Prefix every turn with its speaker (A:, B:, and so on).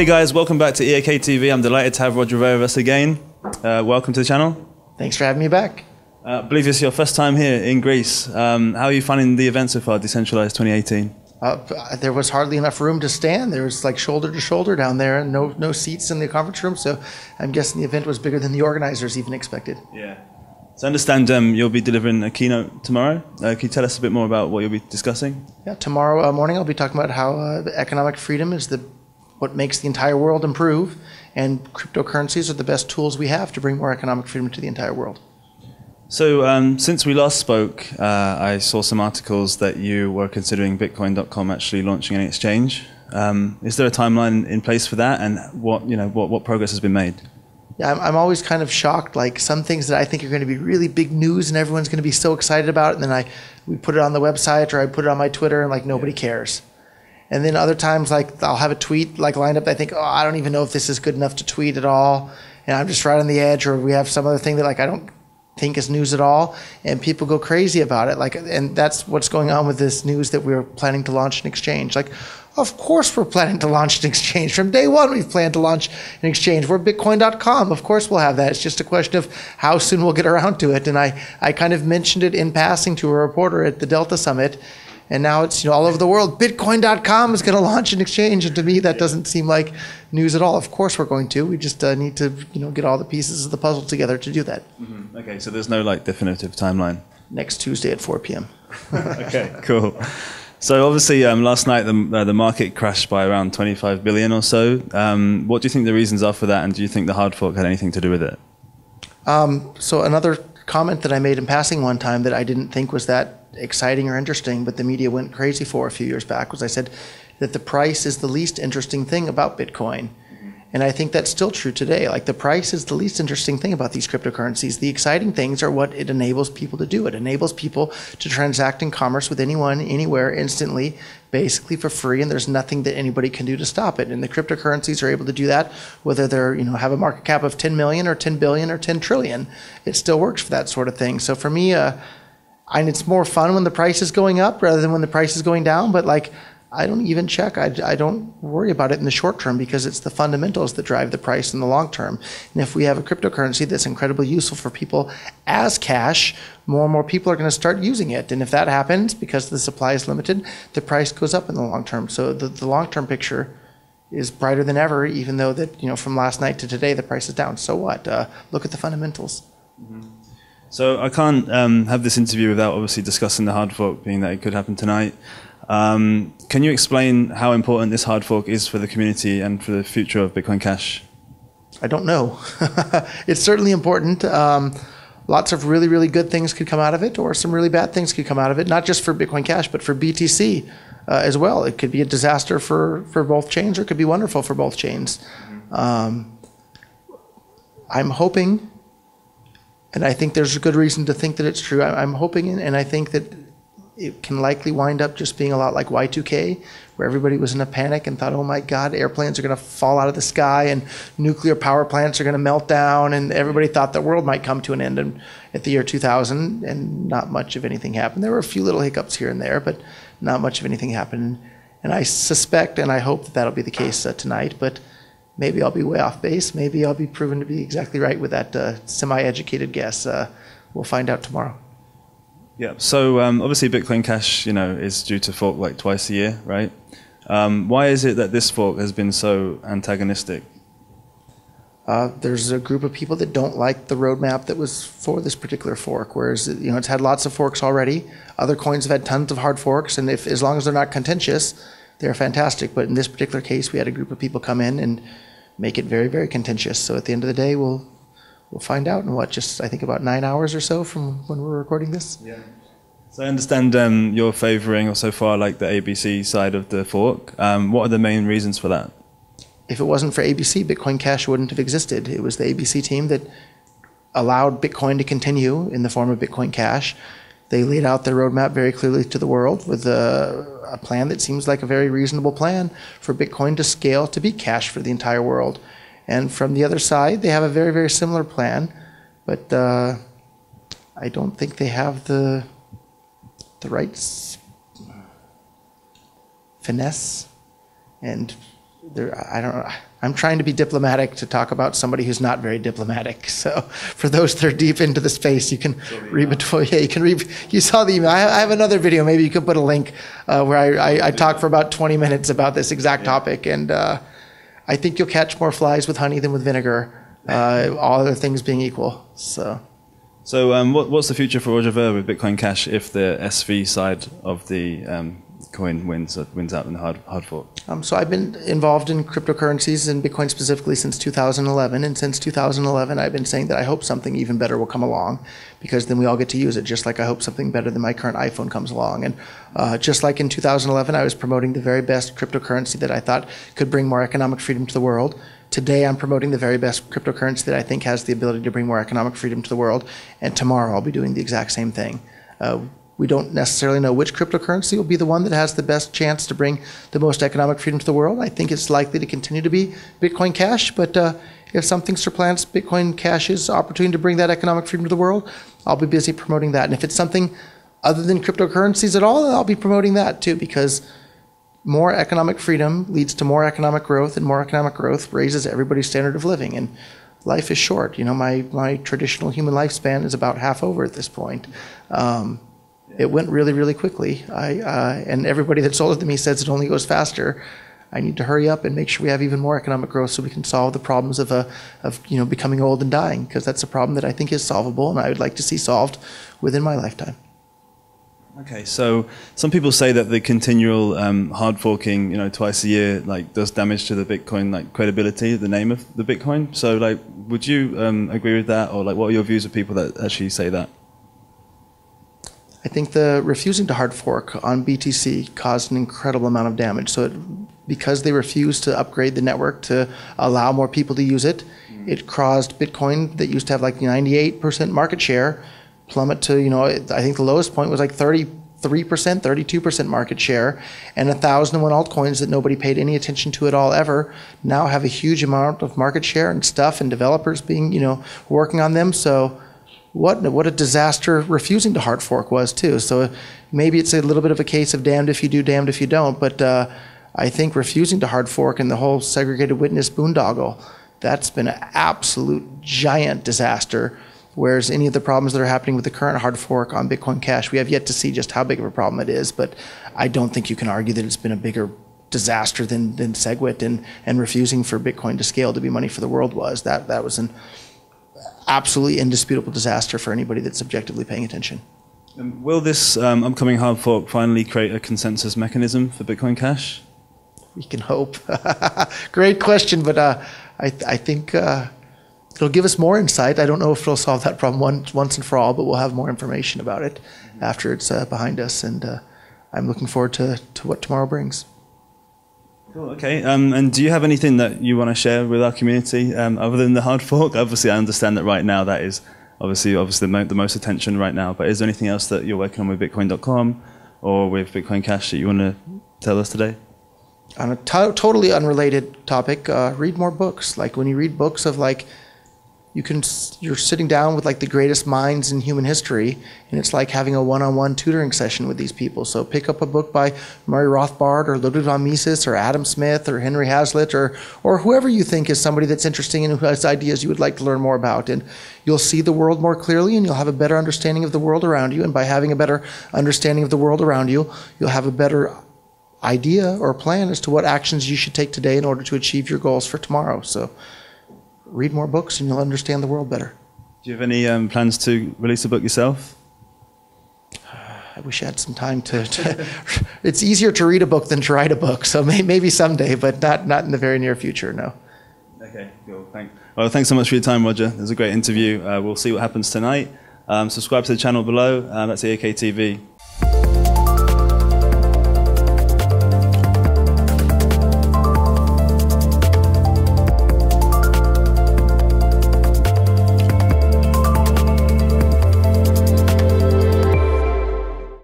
A: Hey guys, welcome back to EAK TV. I'm delighted to have Roger Ver with us again. Welcome to the channel.
B: Thanks for having me back.
A: I believe it's your first time here in Greece. How are you finding the event so far, Decentralized 2018?
B: There was hardly enough room to stand. There was like shoulder to shoulder down there and no seats in the conference room. So I'm guessing the event was bigger than the organizers even expected.
A: Yeah. So I understand you'll be delivering a keynote tomorrow. Can you tell us a bit more about what you'll be discussing?
B: Yeah, tomorrow morning I'll be talking about how economic freedom is what makes the entire world improve, and cryptocurrencies are the best tools we have to bring more economic freedom to the entire world.
A: So since we last spoke, I saw some articles that you were considering Bitcoin.com actually launching an exchange. Is there a timeline in place for that, and what progress has been made?
B: Yeah, I'm always kind of shocked. Like some things that I think are going to be really big news and everyone's going to be so excited about it, and then we put it on the website or I put it on my Twitter and like nobody cares. And then other times, like I'll have a tweet like lined up. I think, oh, I don't even know if this is good enough to tweet at all, and I'm just right on the edge. Or we have some other thing that like I don't think is news at all, and people go crazy about it. Like, and that's what's going on with this news that we're planning to launch an exchange. Like, of course we're planning to launch an exchange. From day one, we've planned to launch an exchange. We're Bitcoin.com. Of course we'll have that. It's just a question of how soon we'll get around to it. And I kind of mentioned it in passing to a reporter at the Delta Summit. And now it's all over the world. Bitcoin.com is going to launch an exchange, and to me that doesn't seem like news at all. Of course we're going to. We just need to get all the pieces of the puzzle together to do that.
A: Mm-hmm. Okay, so there's no like definitive timeline.
B: Next Tuesday at 4 p.m.
A: Okay, cool. So obviously last night the market crashed by around 25 billion or so. What do you think the reasons are for that, and do you think the hard fork had anything to do with it?
B: So another comment that I made in passing one time that I didn't think was that exciting or interesting, but the media went crazy for a few years back, was I said that the price is the least interesting thing about Bitcoin. And I think that's still true today. Like the price is the least interesting thing about these cryptocurrencies. The exciting things are what it enables people to do. It enables people to transact in commerce with anyone, anywhere, instantly, basically for free, and there's nothing that anybody can do to stop it. And the cryptocurrencies are able to do that, whether they're have a market cap of 10 million or 10 billion or 10 trillion. It still works for that sort of thing. So for me, and it's more fun when the price is going up rather than when the price is going down. But like, I don't even check. I don't worry about it in the short term because it's the fundamentals that drive the price in the long term. And if we have a cryptocurrency that's incredibly useful for people as cash, more and more people are going to start using it. And if that happens, because the supply is limited, the price goes up in the long term. So the long-term picture is brighter than ever, even though that from last night to today the price is down. So what? Look at the fundamentals.
A: Mm-hmm. So I can't have this interview without obviously discussing the hard fork, being that it could happen tonight. Can you explain how important this hard fork is for the community and for the future of Bitcoin Cash?
B: I don't know. It's certainly important. Lots of really, really good things could come out of it, or some really bad things could come out of it, not just for Bitcoin Cash, but for BTC as well. It could be a disaster for both chains, or it could be wonderful for both chains. I'm hoping, and I think there's a good reason to think that it's true. I'm hoping, and I think that it can likely wind up just being a lot like Y2K, where everybody was in a panic and thought, oh my God, airplanes are going to fall out of the sky and nuclear power plants are going to melt down, and everybody thought the world might come to an end at the year 2000, and not much of anything happened. There were a few little hiccups here and there, but not much of anything happened. And I suspect, and I hope that that'll be the case tonight, but maybe I'll be way off base. Maybe I'll be proven to be exactly right with that semi-educated guess. We'll find out tomorrow.
A: Yeah. So obviously Bitcoin Cash, is due to fork like twice a year, right? Why is it that this fork has been so antagonistic?
B: There's a group of people that don't like the roadmap that was for this particular fork, whereas it's had lots of forks already. Other coins have had tons of hard forks, and as long as they're not contentious, they're fantastic. But in this particular case, we had a group of people come in and make it very, very contentious. So at the end of the day, we'll find out in I think about 9 hours or so from when we're recording this.
A: Yeah. So I understand you're favoring, or so far, like the ABC side of the fork. What are the main reasons for that?
B: If it wasn't for ABC, Bitcoin Cash wouldn't have existed. It was the ABC team that allowed Bitcoin to continue in the form of Bitcoin Cash. They laid out their roadmap very clearly to the world with a plan that seems like a very reasonable plan for Bitcoin to scale to be cash for the entire world. And from the other side, they have a very, very similar plan, but I don't think they have the right finesse and I don't know. I'm trying to be diplomatic to talk about somebody who's not very diplomatic. So for those that are deep into the space, you can read between. Yeah, you can read. You saw the email. I have another video. Maybe you could put a link where I talk for about 20 minutes about this exact topic, and I think you'll catch more flies with honey than with vinegar. All other things being equal. So
A: what's the future for Roger Ver with Bitcoin Cash if the SV side of the coin wins out in the hard fork?
B: So I've been involved in cryptocurrencies and Bitcoin specifically since 2011. And since 2011, I've been saying that I hope something even better will come along, because then we all get to use it, just like I hope something better than my current iPhone comes along. And just like in 2011, I was promoting the very best cryptocurrency that I thought could bring more economic freedom to the world. Today, I'm promoting the very best cryptocurrency that I think has the ability to bring more economic freedom to the world. And tomorrow, I'll be doing the exact same thing. We don't necessarily know which cryptocurrency will be the one that has the best chance to bring the most economic freedom to the world. I think it's likely to continue to be Bitcoin Cash, but if something supplants Bitcoin Cash's opportunity to bring that economic freedom to the world, I'll be busy promoting that. And if it's something other than cryptocurrencies at all, I'll be promoting that too, because more economic freedom leads to more economic growth, and more economic growth raises everybody's standard of living. And life is short. You know, my traditional human lifespan is about half over at this point. It went really, really quickly. And everybody that's older than me says it only goes faster. I need to hurry up and make sure we have even more economic growth so we can solve the problems of becoming old and dying, because that's a problem that I think is solvable and I would like to see solved within my lifetime.
A: Okay, so some people say that the continual hard forking, twice a year, does damage to the Bitcoin credibility, the name of the Bitcoin. So would you agree with that, or what are your views of people that actually say that?
B: I think the refusing to hard fork on BTC caused an incredible amount of damage. So because they refused to upgrade the network to allow more people to use it, it caused Bitcoin that used to have 98% market share plummet to, I think the lowest point was 33%, 32% market share, and 1,001 altcoins that nobody paid any attention to at all ever now have a huge amount of market share and stuff, and developers being, working on them. So what a disaster refusing to hard fork was too. So maybe it's a little bit of a case of damned if you do, damned if you don't. But I think refusing to hard fork and the whole segregated witness boondoggle, that's been an absolute giant disaster. Whereas any of the problems that are happening with the current hard fork on Bitcoin Cash, we have yet to see just how big of a problem it is. But I don't think you can argue that it's been a bigger disaster than SegWit and refusing for Bitcoin to scale to be money for the world was. That was an absolutely indisputable disaster for anybody that's objectively paying attention.
A: Will this upcoming hard fork finally create a consensus mechanism for Bitcoin Cash?
B: We can hope. Great question, but I think it'll give us more insight. I don't know if it'll solve that problem once and for all, but we'll have more information about it after it's behind us, and I'm looking forward to what tomorrow brings.
A: Cool, okay. And do you have anything that you want to share with our community other than the hard fork? Obviously, I understand that right now that is obviously the most attention right now, but is there anything else that you're working on with Bitcoin.com or with Bitcoin Cash that you want to tell us today?
B: On a totally unrelated topic, read more books. When you read books of you're sitting down with the greatest minds in human history, and it's like having a one-on-one tutoring session with these people. So pick up a book by Murray Rothbard or Ludwig von Mises or Adam Smith or Henry Hazlitt or whoever you think is somebody that's interesting and who has ideas you would like to learn more about. And you'll see the world more clearly, and you'll have a better understanding of the world around you. And by having a better understanding of the world around you, you'll have a better idea or plan as to what actions you should take today in order to achieve your goals for tomorrow. So read more books and you'll understand the world better.
A: Do you have any plans to release a book yourself?
B: I wish I had some time to it's easier to read a book than to write a book, so maybe someday, but not in the very near future, no.
A: Okay, cool. Thanks so much for your time, Roger. It was a great interview. We'll see what happens tonight. Subscribe to the channel below. That's EAK TV.